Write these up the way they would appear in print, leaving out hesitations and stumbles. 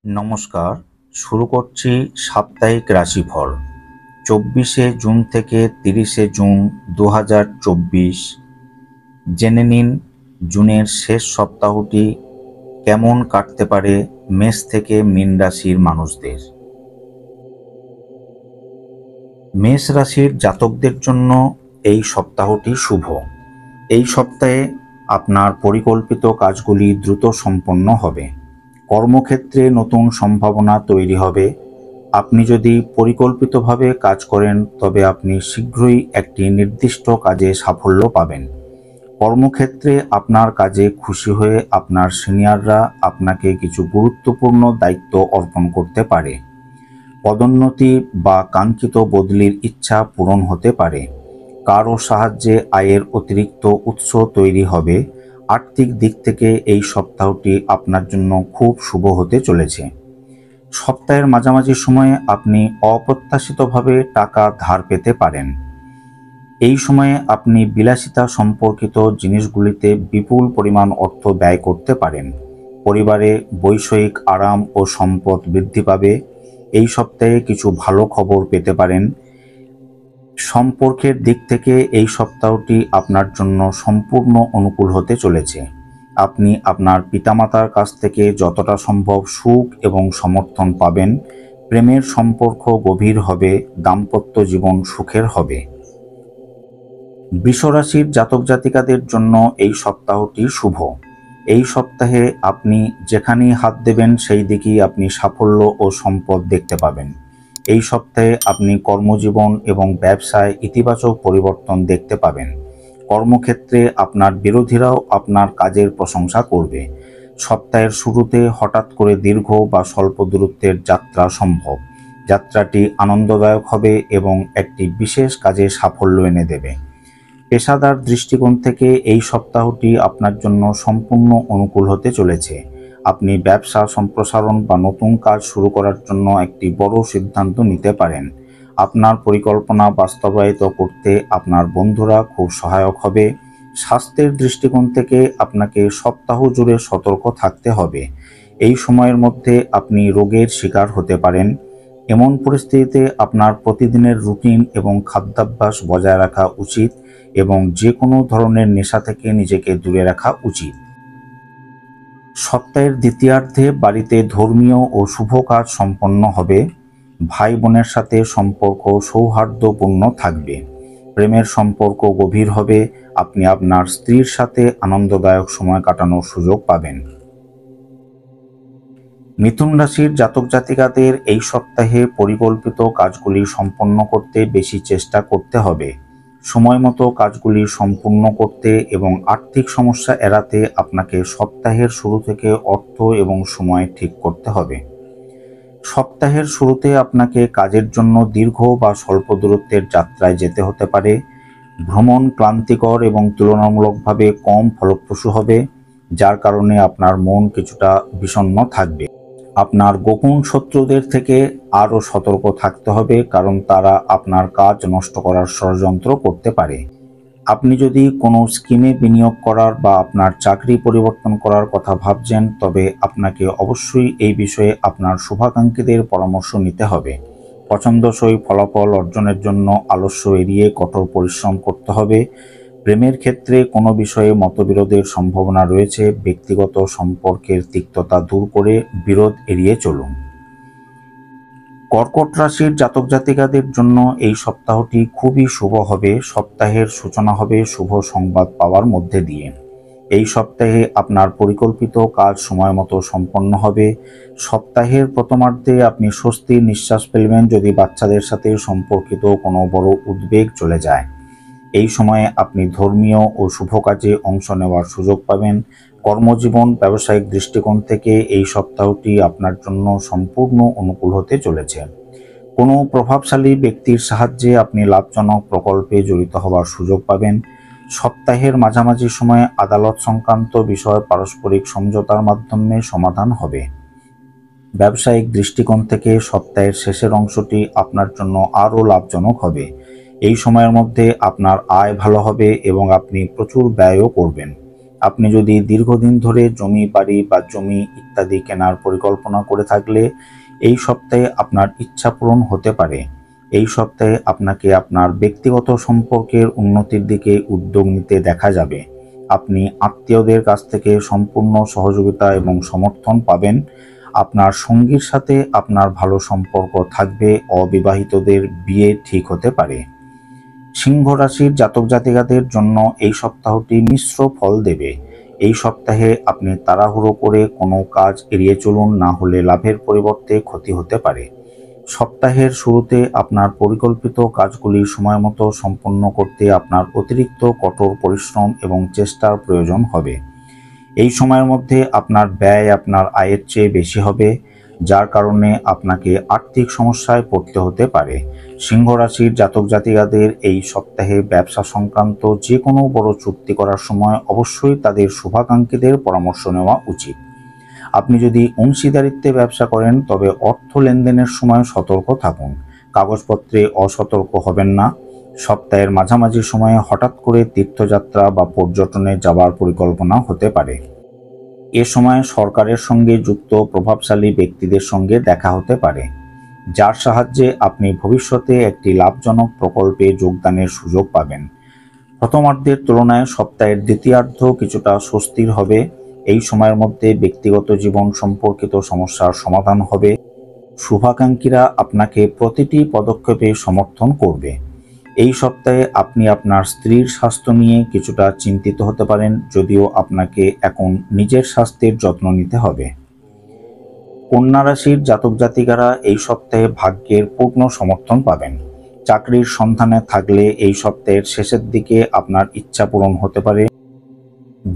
নমস্কার। শুরু করছি সাপ্তাহিক রাশিফল 24শে জুন থেকে 30শে জুন 2024। জেনে নিন জুনের শেষ সপ্তাহটি কেমন কাটতে পারে মেষ থেকে মীন রাশির মানুষদের। মেষ রাশির জাতকদের জন্য এই সপ্তাহটি শুভ। এই সপ্তাহে আপনার পরিকল্পিত কাজগুলি দ্রুত সম্পন্ন হবে। কর্মক্ষেত্রে নতুন সম্ভাবনা তৈরি হবে। আপনি যদি পরিকল্পিতভাবে কাজ করেন তবে আপনি শীঘ্রই একটি নির্দিষ্ট কাজে সাফল্য পাবেন। কর্মক্ষেত্রে আপনার কাজে খুশি হয়ে আপনার সিনিয়ররা আপনাকে কিছু গুরুত্বপূর্ণ দায়িত্ব অর্পণ করতে পারে। পদোন্নতি বা কাঙ্ক্ষিত বদলির ইচ্ছা পূরণ হতে পারে। কারো সাহায্যে আয়ের অতিরিক্ত উৎস তৈরি হবে। আর্থিক দিক থেকে এই সপ্তাহটি আপনার জন্য খুব শুভ হতে চলেছে। সপ্তাহের মাঝামাঝি সময়ে আপনি অপ্রত্যাশিতভাবে টাকা ধার পেতে পারেন। এই সময়ে আপনি বিলাসিতা সম্পর্কিত জিনিসগুলিতে বিপুল পরিমাণ অর্থ ব্যয় করতে পারেন। পরিবারে বৈষয়িক আরাম ও সম্পদ বৃদ্ধি পাবে। এই সপ্তাহে কিছু ভালো খবর পেতে পারেন। সম্পর্কের দিক থেকে এই সপ্তাহটি আপনার জন্য সম্পূর্ণ অনুকূল হতে চলেছে। আপনি আপনার পিতামাতার কাছ থেকে যতটা সম্ভব সুখ এবং সমর্থন পাবেন। প্রেমের সম্পর্ক গভীর হবে। দাম্পত্য জীবন সুখের হবে। বৃষ রাশির জাতক জাতিকাদের জন্য এই সপ্তাহটি শুভ। এই সপ্তাহে আপনি যেখানেই হাত দেবেন সেই দিকেই আপনি সাফল্য ও সম্পদ দেখতে পাবেন। এই সপ্তাহে আপনি কর্মজীবন এবং ব্যবসায় ইতিবাচক পরিবর্তন দেখতে পাবেন। কর্মক্ষেত্রে আপনার বিরোধীরাও আপনার কাজের প্রশংসা করবে। সপ্তাহের শুরুতে হঠাৎ করে দীর্ঘ বা স্বল্প দূরত্বের যাত্রা সম্ভব। যাত্রাটি আনন্দদায়ক হবে এবং একটি বিশেষ কাজে সাফল্য এনে দেবে। পেশাদার দৃষ্টিকোণ থেকে এই সপ্তাহটি আপনার জন্য সম্পূর্ণ অনুকূল হতে চলেছে। আপনি ব্যবসা সম্প্রসারণ বা নতুন কাজ শুরু করার জন্য একটি বড় সিদ্ধান্ত নিতে পারেন। আপনার পরিকল্পনা বাস্তবায়িত করতে আপনার বন্ধুরা খুব সহায়ক হবে। স্বাস্থ্যের দৃষ্টিকোণ থেকে আপনাকে সপ্তাহ জুড়ে সতর্ক থাকতে হবে। এই সময়ের মধ্যে আপনি রোগের শিকার হতে পারেন। এমন পরিস্থিতিতে আপনার প্রতিদিনের রুটিন এবং খাদ্যাভ্যাস বজায় রাখা উচিত এবং যে কোনো ধরনের নেশা থেকে নিজেকে দূরে রাখা উচিত। সপ্তাহের দ্বিতীয়ার্ধে বাড়িতে ধর্মীয় ও শুভ কাজ সম্পন্ন হবে। ভাই বোনের সাথে সম্পর্ক সৌহার্দ্যপূর্ণ থাকবে। প্রেমের সম্পর্ক গভীর হবে। আপনি আপনার স্ত্রীর সাথে আনন্দদায়ক সময় কাটানোর সুযোগ পাবেন। মিথুন রাশির জাতক জাতিকাদের এই সপ্তাহে পরিকল্পিত কাজগুলি সম্পন্ন করতে বেশি চেষ্টা করতে হবে। সময় মতো কাজগুলি সম্পূর্ণ করতে এবং আর্থিক সমস্যা এড়াতে আপনাকে সপ্তাহের শুরু থেকে অর্থ এবং সময় ঠিক করতে হবে। সপ্তাহের শুরুতে আপনাকে কাজের জন্য দীর্ঘ বা স্বল্প দূরত্বের যাত্রায় যেতে হতে পারে। ভ্রমণ ক্লান্তিকর এবং তুলনামূলকভাবে কম ফলপ্রসূ হবে, যার কারণে আপনার মন কিছুটা বিষণ্ণ থাকবে। আপনার গোপন শত্রুদের থেকে আরও সতর্ক থাকতে হবে, কারণ তারা আপনার কাজ নষ্ট করার ষড়যন্ত্র করতে পারে। আপনি যদি কোনো স্কিমে বিনিয়োগ করার বা আপনার চাকরি পরিবর্তন করার কথা ভাবছেন, তবে আপনাকে অবশ্যই এই বিষয়ে আপনার শুভাকাঙ্ক্ষীদের পরামর্শ নিতে হবে। পছন্দসই ফলাফল অর্জনের জন্য আলস্য এড়িয়ে কঠোর পরিশ্রম করতে হবে। প্রেমের ক্ষেত্রে কোনো বিষয়ে মতবিরোধের সম্ভাবনা রয়েছে। ব্যক্তিগত সম্পর্কের তিক্ততা দূর করে বিরোধ এড়িয়ে চলুন। কর্কট রাশির জাতক জাতিকাদের জন্য এই সপ্তাহটি খুবই শুভ হবে। সপ্তাহের সূচনা হবে শুভ সংবাদ পাওয়ার মধ্যে দিয়ে। এই সপ্তাহে আপনার পরিকল্পিত কাজ সময় মতো সম্পন্ন হবে। সপ্তাহের প্রথমার্ধে আপনি স্বস্তির নিঃশ্বাস ফেলবেন যদি বাচ্চাদের সাথে সম্পর্কিত কোনো বড় উদ্বেগ চলে যায়। এই সময়ে আপনি ধর্মীয় ও শুভ কাজে অংশ নেওয়ার সুযোগ পাবেন। কর্মজীবন ব্যবসায়িক দৃষ্টিকোণ থেকে এই সপ্তাহটি আপনার জন্য সম্পূর্ণ অনুকূল হতে চলেছে। কোনো প্রভাবশালী ব্যক্তির সাহায্যে আপনি লাভজনক প্রকল্পে জড়িত হওয়ার সুযোগ পাবেন। সপ্তাহের মাঝামাঝি সময়ে আদালত সংক্রান্ত বিষয় পারস্পরিক সমঝোতার মাধ্যমে সমাধান হবে। ব্যবসায়িক দৃষ্টিকোণ থেকে সপ্তাহের শেষের অংশটি আপনার জন্য আরও লাভজনক হবে। এই সময়ের মধ্যে আপনার আয় ভালো হবে এবং আপনি প্রচুর ব্যয়ও করবেন। আপনি যদি দীর্ঘদিন ধরে জমি, বাড়ি বা জমি ইত্যাদি কেনার পরিকল্পনা করে থাকলে এই সপ্তাহে আপনার ইচ্ছা পূরণ হতে পারে। এই সপ্তাহে আপনাকে আপনার ব্যক্তিগত সম্পর্কের উন্নতির দিকে উদ্যোগ নিতে দেখা যাবে। আপনি আত্মীয়দের কাছ থেকে সম্পূর্ণ সহযোগিতা এবং সমর্থন পাবেন। আপনার সঙ্গীর সাথে আপনার ভালো সম্পর্ক থাকবে। অবিবাহিতদের বিয়ে ঠিক হতে পারে। সিংহ রাশির জাতক জাতিকাদের জন্য এই সপ্তাহটি মিশ্র ফল দেবে। এই সপ্তাহে আপনি তাড়াহুড়ো করে কোনো কাজ এড়িয়ে চলুন, না হলে লাভের পরিবর্তে ক্ষতি হতে পারে। সপ্তাহের শুরুতে আপনার পরিকল্পিত কাজগুলি সময়মতো সম্পন্ন করতে আপনার অতিরিক্ত কঠোর পরিশ্রম এবং চেষ্টার প্রয়োজন হবে। এই সময়ের মধ্যে আপনার ব্যয় আপনার আয়ের চেয়ে বেশি হবে, যার কারণে আপনাকে আর্থিক সমস্যায় পড়তে হতে পারে। সিংহ রাশির জাতক জাতিকাদের এই সপ্তাহে ব্যবসা সংক্রান্ত যে কোনো বড় চুক্তি করার সময় অবশ্যই তাদের শুভাকাঙ্ক্ষীদের পরামর্শ নেওয়া উচিত। আপনি যদি অংশীদারিত্বে ব্যবসা করেন তবে অর্থ লেনদেনের সময় সতর্ক থাকুন। কাগজপত্রে অসতর্ক হবেন না। সপ্তাহের মাঝামাঝি সময়ে হঠাৎ করে তীর্থযাত্রা বা পর্যটনে যাওয়ার পরিকল্পনা হতে পারে। এ সময় সরকারের সঙ্গে যুক্ত প্রভাবশালী ব্যক্তিদের সঙ্গে দেখা হতে পারে, যার সাহায্যে আপনি ভবিষ্যতে একটি লাভজনক প্রকল্পে যোগদানের সুযোগ পাবেন। প্রথমার্ধের তুলনায় সপ্তাহের দ্বিতীয়ার্ধ কিছুটা স্বস্তির হবে। এই সময়ের মধ্যে ব্যক্তিগত জীবন সম্পর্কিত সমস্যার সমাধান হবে। শুভাকাঙ্ক্ষীরা আপনাকে প্রতিটি পদক্ষেপে সমর্থন করবে। এই সপ্তাহে আপনি আপনার স্ত্রীর স্বাস্থ্য নিয়ে কিছুটা চিন্তিত হতে পারেন, যদিও আপনাকে এখন নিজের স্বাস্থ্যের যত্ন নিতে হবে। কন্যা রাশির জাতক জাতিকারা এই সপ্তাহে ভাগ্যের পূর্ণ সমর্থন পাবেন। চাকরির সন্ধানে থাকলে এই সপ্তাহের শেষের দিকে আপনার ইচ্ছা পূরণ হতে পারে।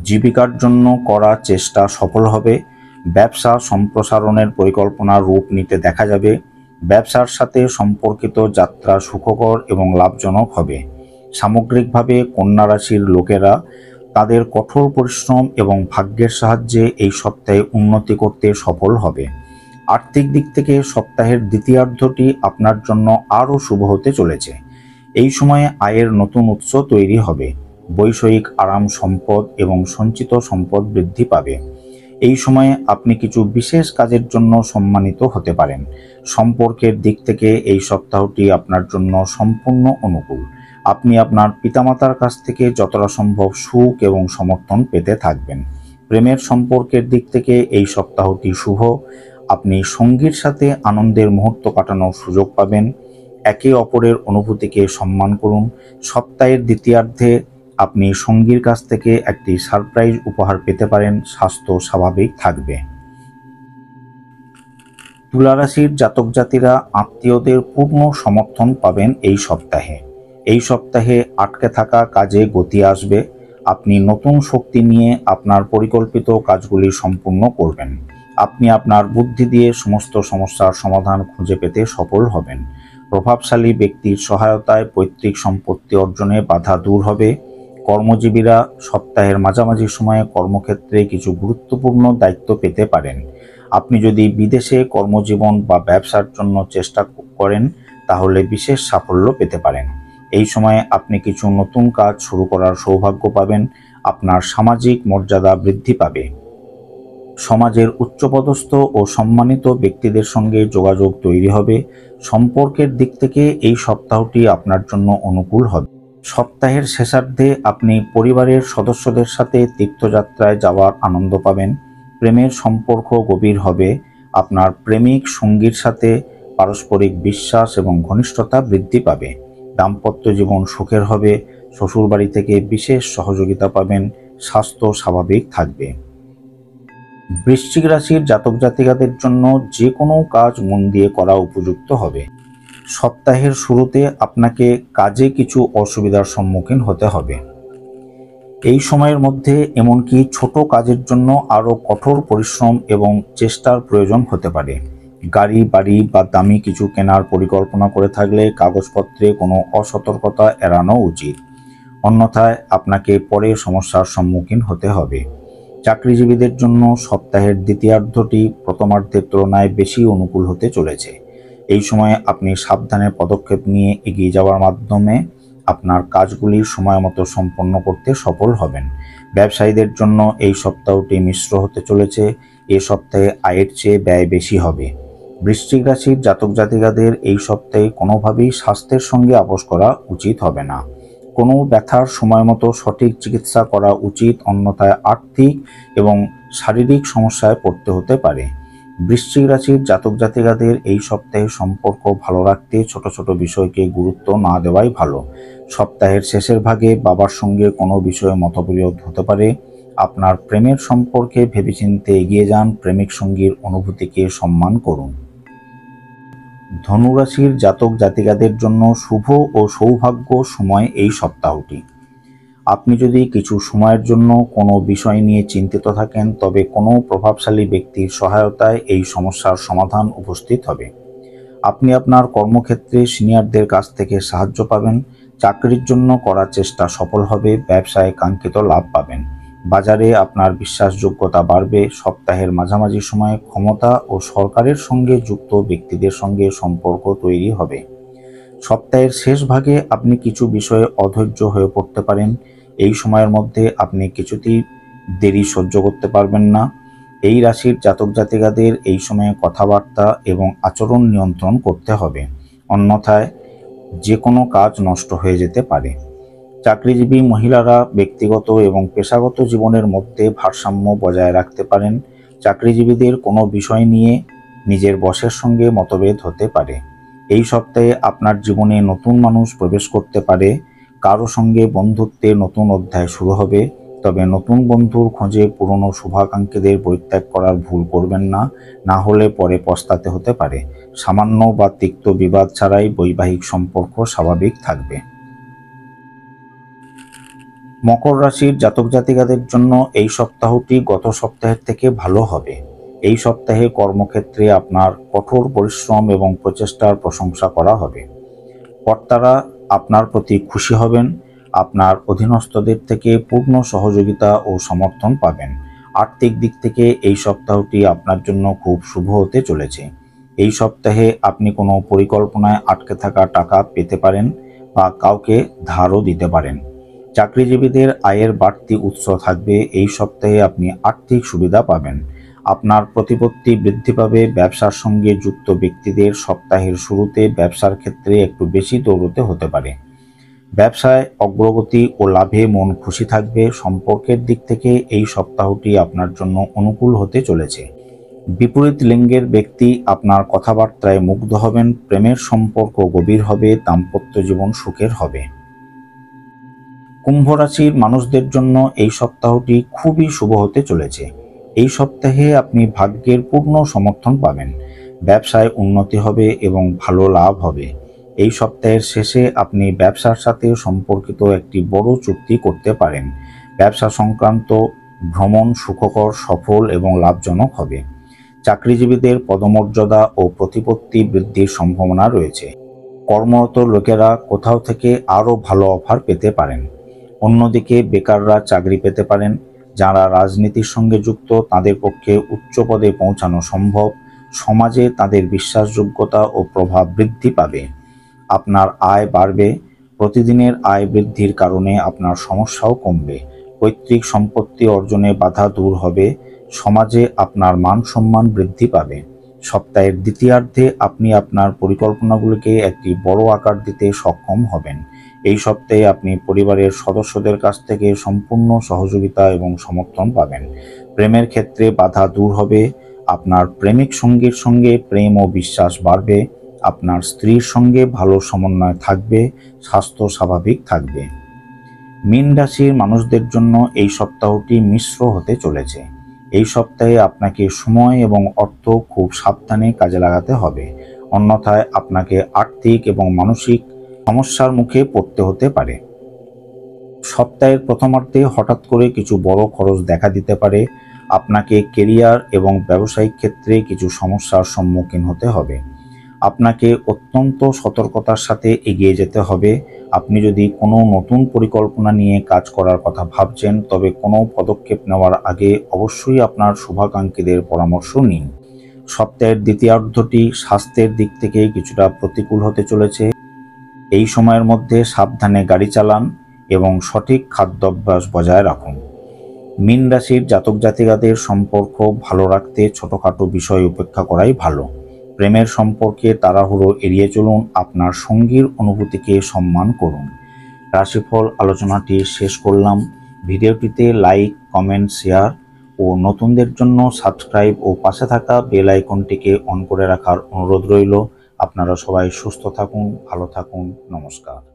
জীবিকার জন্য করা চেষ্টা সফল হবে। ব্যবসা সম্প্রসারণের পরিকল্পনা রূপ নিতে দেখা যাবে। ব্যবসার সাথে সম্পর্কিত যাত্রা সুখকর এবং লাভজনক হবে। সামগ্রিকভাবে কন্যা রাশির লোকেরা তাদের কঠোর পরিশ্রম এবং ভাগ্যের সাহায্যে এই সপ্তাহে উন্নতি করতে সফল হবে। আর্থিক দিক থেকে সপ্তাহের দ্বিতীয়ার্ধটি আপনার জন্য আরও শুভ হতে চলেছে। এই সময়ে আয়ের নতুন উৎস তৈরি হবে। বৈষয়িক আরাম, সম্পদ এবং সঞ্চিত সম্পদ বৃদ্ধি পাবে। এই সময়ে আপনি কিছু বিশেষ কাজের জন্য সম্মানিত হতে পারেন। সম্পর্কের দিক থেকে এই সপ্তাহটি আপনার জন্য সম্পূর্ণ অনুকূল। আপনি আপনার পিতামাতার কাছ থেকে যতটা সম্ভব সুখ এবং সমর্থন পেতে থাকবেন। প্রেমের সম্পর্কের দিক থেকে এই সপ্তাহটি শুভ। আপনি সঙ্গীর সাথে আনন্দের মুহূর্ত কাটানোর সুযোগ পাবেন। একে অপরের অনুভূতিকে সম্মান করুন। সপ্তাহের দ্বিতীয়ার্ধে আপনি সঙ্গীর কাছ থেকে একটি সারপ্রাইজ উপহার পেতে পারেন। স্বাস্থ্য স্বাভাবিক থাকবে। তুলা রাশির জাতক জাতিরা আত্মীয়দের পূর্ণ সমর্থন পাবেন এই সপ্তাহে। এই সপ্তাহে আটকে থাকা কাজে গতি আসবে। আপনি নতুন শক্তি নিয়ে আপনার পরিকল্পিত কাজগুলি সম্পূর্ণ করবেন। আপনি আপনার বুদ্ধি দিয়ে সমস্ত সমস্যার সমাধান খুঁজে পেতে সফল হবেন। প্রভাবশালী ব্যক্তির সহায়তায় পৈতৃক সম্পত্তি অর্জনে বাধা দূর হবে। কর্মজীবীরা সপ্তাহের মাঝামাঝি সময়ে কর্মক্ষেত্রে কিছু গুরুত্বপূর্ণ দায়িত্ব পেতে পারেন। আপনি যদি বিদেশে কর্মজীবন বা ব্যবসার জন্য চেষ্টা করেন তাহলে বিশেষ সাফল্য পেতে পারেন। এই সময়ে আপনি কিছু নতুন কাজ শুরু করার সৌভাগ্য পাবেন। আপনার সামাজিক মর্যাদা বৃদ্ধি পাবে। সমাজের উচ্চপদস্থ ও সম্মানিত ব্যক্তিদের সঙ্গে যোগাযোগ তৈরি হবে। সম্পর্কের দিক থেকে এই সপ্তাহটি আপনার জন্য অনুকূল হবে। সপ্তাহের শেষার্ধে আপনি পরিবারের সদস্যদের সাথে তীর্থযাত্রায় যাওয়ার আনন্দ পাবেন। প্রেমের সম্পর্ক গভীর হবে। আপনার প্রেমিক সঙ্গীর সাথে পারস্পরিক বিশ্বাস এবং ঘনিষ্ঠতা বৃদ্ধি পাবে। দাম্পত্য জীবন সুখের হবে। শ্বশুরবাড়ি থেকে বিশেষ সহযোগিতা পাবেন। স্বাস্থ্য স্বাভাবিক থাকবে। বৃশ্চিক রাশির জাতক জাতিকাদের জন্য যে কোনো কাজ মন দিয়ে করা উপযুক্ত হবে। সপ্তাহের শুরুতে আপনাকে কাজে কিছু অসুবিধার সম্মুখীন হতে হবে। এই সময়ের মধ্যে এমনকি ছোট কাজের জন্য আরও কঠোর পরিশ্রম এবং চেষ্টার প্রয়োজন হতে পারে। গাড়ি, বাড়ি বা দামি কিছু কেনার পরিকল্পনা করে থাকলে কাগজপত্রে কোনো অসতর্কতা এড়ানো উচিত, অন্যথায় আপনাকে পরে সমস্যার সম্মুখীন হতে হবে। চাকরিজীবীদের জন্য সপ্তাহের দ্বিতীয়ার্ধটি প্রথমার্ধের তুলনায় বেশি অনুকূল হতে চলেছে। এই সময়ে আপনি সাবধানে পদক্ষেপ নিয়ে এগিয়ে যাওয়ার মাধ্যমে আপনার কাজগুলি সময় মতো সম্পন্ন করতে সফল হবেন। ব্যবসায়ীদের জন্য এই সপ্তাহটি মিশ্র হতে চলেছে। এ সপ্তাহে আয়ের চেয়ে ব্যয় বেশি হবে। বৃশ্চিক রাশির জাতক জাতিকাদের এই সপ্তাহে কোনোভাবেই স্বাস্থ্যের সঙ্গে আপোস করা উচিত হবে না। কোনো ব্যথার সময় মতো সঠিক চিকিৎসা করা উচিত, অন্যথায় আর্থিক এবং শারীরিক সমস্যায় পড়তে হতে পারে। বৃশ্চিক রাশির জাতক জাতিকাদের এই সপ্তাহে সম্পর্ক ভালো রাখতে ছোট ছোট বিষয়কে গুরুত্ব না দেওয়াই ভালো। সপ্তাহের শেষের ভাগে বাবার সঙ্গে কোনো বিষয়ে মতবিরোধ হতে পারে। আপনার প্রেমের সম্পর্কে ভেবেচিন্তে এগিয়ে যান, প্রেমিক সঙ্গীর অনুভূতিকে সম্মান করুন। ধনুরাশির জাতক জাতিকাদের জন্য শুভ ও সৌভাগ্য সময় এই সপ্তাহটি। আপনি যদি কিছু সময়ের জন্য কোনো বিষয় নিয়ে চিন্তিত থাকেন, তবে কোনো প্রভাবশালী ব্যক্তির সহায়তায় এই সমস্যার সমাধান উপস্থিত হবে। আপনি আপনার কর্মক্ষেত্রে সিনিয়রদের কাছ থেকে সাহায্য পাবেন। চাকরির জন্য করার চেষ্টা সফল হবে। ব্যবসায় কাঙ্ক্ষিত লাভ পাবেন। বাজারে আপনার বিশ্বাসযোগ্যতা বাড়বে। সপ্তাহের মাঝামাঝি সময়ে ক্ষমতা ও সরকারের সঙ্গে যুক্ত ব্যক্তিদের সঙ্গে সম্পর্ক তৈরি হবে। সপ্তাহের শেষ ভাগে আপনি কিছু বিষয়ে অধৈর্য হয়ে পড়তে পারেন। এই সময়ের মধ্যে আপনি কিছুতেই দেরি সহ্য করতে পারবেন না। এই রাশির জাতক জাতিকাদের এই সময়ে কথাবার্তা এবং আচরণ নিয়ন্ত্রণ করতে হবে, অন্যথায় যে কোনো কাজ নষ্ট হয়ে যেতে পারে। চাকরিজীবী মহিলারা ব্যক্তিগত এবং পেশাগত জীবনের মধ্যে ভারসাম্য বজায় রাখতে পারেন। চাকরিজীবীদের কোনো বিষয় নিয়ে নিজের বসের সঙ্গে মতভেদ হতে পারে। এই সপ্তাহে আপনার জীবনে নতুন মানুষ প্রবেশ করতে পারে। কারো সঙ্গে বন্ধুত্বের নতুন অধ্যায় শুরু হবে। তবে নতুন বন্ধুর খোঁজে পুরনো শুভাকাঙ্ক্ষীদের পরিত্যাগ করার ভুল করবেন না, না হলে পরে পস্তাতে হতে পারে। সামান্য বা তিক্ত বিবাদ ছাড়াই বৈবাহিক সম্পর্ক স্বাভাবিক থাকবে। মকর রাশির জাতক জাতিকাদের জন্য এই সপ্তাহটি গত সপ্তাহের থেকে ভালো হবে। এই সপ্তাহে কর্মক্ষেত্রে আপনার কঠোর পরিশ্রম এবং প্রচেষ্টার প্রশংসা করা হবে। কর্তারা আপনার প্রতি খুশি হবেন। আপনার অধীনস্থদের থেকে পূর্ণ সহযোগিতা ও সমর্থন পাবেন। আর্থিক দিক থেকে এই সপ্তাহটি আপনার জন্য খুব শুভ হতে চলেছে। এই সপ্তাহে আপনি কোনো পরিকল্পনায় আটকে থাকা টাকা পেতে পারেন বা কাউকে ধারও দিতে পারেন। চাকরিজীবীদের আয়ের বাড়তি উৎস থাকবে। এই সপ্তাহে আপনি আর্থিক সুবিধা পাবেন। আপনার প্রতিপত্তি বৃদ্ধি পাবে। ব্যবসার সঙ্গে যুক্ত ব্যক্তিদের সপ্তাহের শুরুতে ব্যবসার ক্ষেত্রে একটু বেশি দৌড়তে হতে পারে। ব্যবসায় অগ্রগতি ও লাভে মন খুশি থাকবে। সম্পর্কের দিক থেকে এই সপ্তাহটি আপনার জন্য অনুকূল হতে চলেছে। বিপরীত লিঙ্গের ব্যক্তি আপনার কথাবার্তায় মুগ্ধ হবেন। প্রেমের সম্পর্ক গভীর হবে। দাম্পত্য জীবন সুখের হবে। কুম্ভ রাশির মানুষদের জন্য এই সপ্তাহটি খুবই শুভ হতে চলেছে। এই সপ্তাহে আপনি ভাগ্যের পূর্ণ সমর্থন পাবেন। ব্যবসায় উন্নতি হবে এবং ভালো লাভ হবে। এই সপ্তাহের শেষে আপনি ব্যবসার সাথে সম্পর্কিত একটি বড় চুক্তি করতে পারেন। ব্যবসা সংক্রান্ত ভ্রমণ সুখকর, সফল এবং লাভজনক হবে। চাকরিজীবীদের পদমর্যাদা ও প্রতিপত্তি বৃদ্ধির সম্ভাবনা রয়েছে। কর্মরত লোকেরা কোথাও থেকে আরও ভালো অফার পেতে পারেন। অন্যদিকে বেকাররা চাকরি পেতে পারেন। যারা রাজনীতির সঙ্গে যুক্ত তাদের পক্ষে উচ্চ পদে পৌঁছানো সম্ভব। সমাজে তাদের বিশ্বাসযোগ্যতা ও প্রভাব বৃদ্ধি পাবে। আপনার আয় বাড়বে। প্রতিদিনের আয় বৃদ্ধির কারণে আপনার সমস্যাও কমবে। পৈতৃক সম্পত্তি অর্জনে বাধা দূর হবে। সমাজে আপনার মান সম্মান বৃদ্ধি পাবে। সপ্তাহের দ্বিতীয়ার্ধে আপনি আপনার পরিকল্পনাগুলিকে একটি বড় আকার দিতে সক্ষম হবেন। এই সপ্তাহে আপনি পরিবারের সদস্যদের কাছ থেকে সম্পূর্ণ সহযোগিতা এবং সমর্থন পাবেন। প্রেমের ক্ষেত্রে বাধা দূর হবে। আপনার প্রেমিক সঙ্গীর সঙ্গে প্রেম ও বিশ্বাস বাড়বে। আপনার স্ত্রীর সঙ্গে ভালো সমন্বয় থাকবে। স্বাস্থ্য স্বাভাবিক থাকবে। মীন রাশির মানুষদের জন্য এই সপ্তাহটি মিশ্র হতে চলেছে। এই সপ্তাহে আপনাকে সময় এবং অর্থ খুব সাবধানে কাজে লাগাতে হবে, অন্যথায় আপনাকে আর্থিক এবং মানসিক সমস্যার মুখে পড়তে হতে পারে। সপ্তাহের প্রথমার্ধে হঠাৎ করে কিছু বড় খরচ দেখা দিতে পারে। আপনাকে কেরিয়ার এবং ব্যবসায়িক ক্ষেত্রে কিছু সমস্যার সম্মুখীন হতে হবে। আপনাকে অত্যন্ত সতর্কতার সাথে এগিয়ে যেতে হবে। আপনি যদি কোনো নতুন পরিকল্পনা নিয়ে কাজ করার কথা ভাবছেন, তবে কোনো পদক্ষেপ নেওয়ার আগে অবশ্যই আপনার শুভাকাঙ্ক্ষীদের পরামর্শ নিন। সপ্তাহের দ্বিতীয়ার্ধটি স্বাস্থ্যের দিক থেকে কিছুটা প্রতিকূল হতে চলেছে। এই সময়ের মধ্যে সাবধানে গাড়ি চালান এবং সঠিক খাদ্যাভ্যাস বজায় রাখুন। মীন রাশির জাতক জাতিকাদের সম্পর্ক ভালো রাখতে ছোটখাটো বিষয় উপেক্ষা করাই ভালো। প্রেমের সম্পর্কে তাড়াহুড়ো এড়িয়ে চলুন, আপনার সঙ্গীর অনুভূতিকে সম্মান করুন। রাশিফল আলোচনাটি শেষ করলাম। ভিডিওটিতে লাইক, কমেন্ট, শেয়ার ও নতুনদের জন্য সাবস্ক্রাইব ও পাশে থাকা বেল আইকনটিকে অন করে রাখার অনুরোধ রইল। আপনারা সবাই সুস্থ থাকুন, ভালো থাকুন। নমস্কার।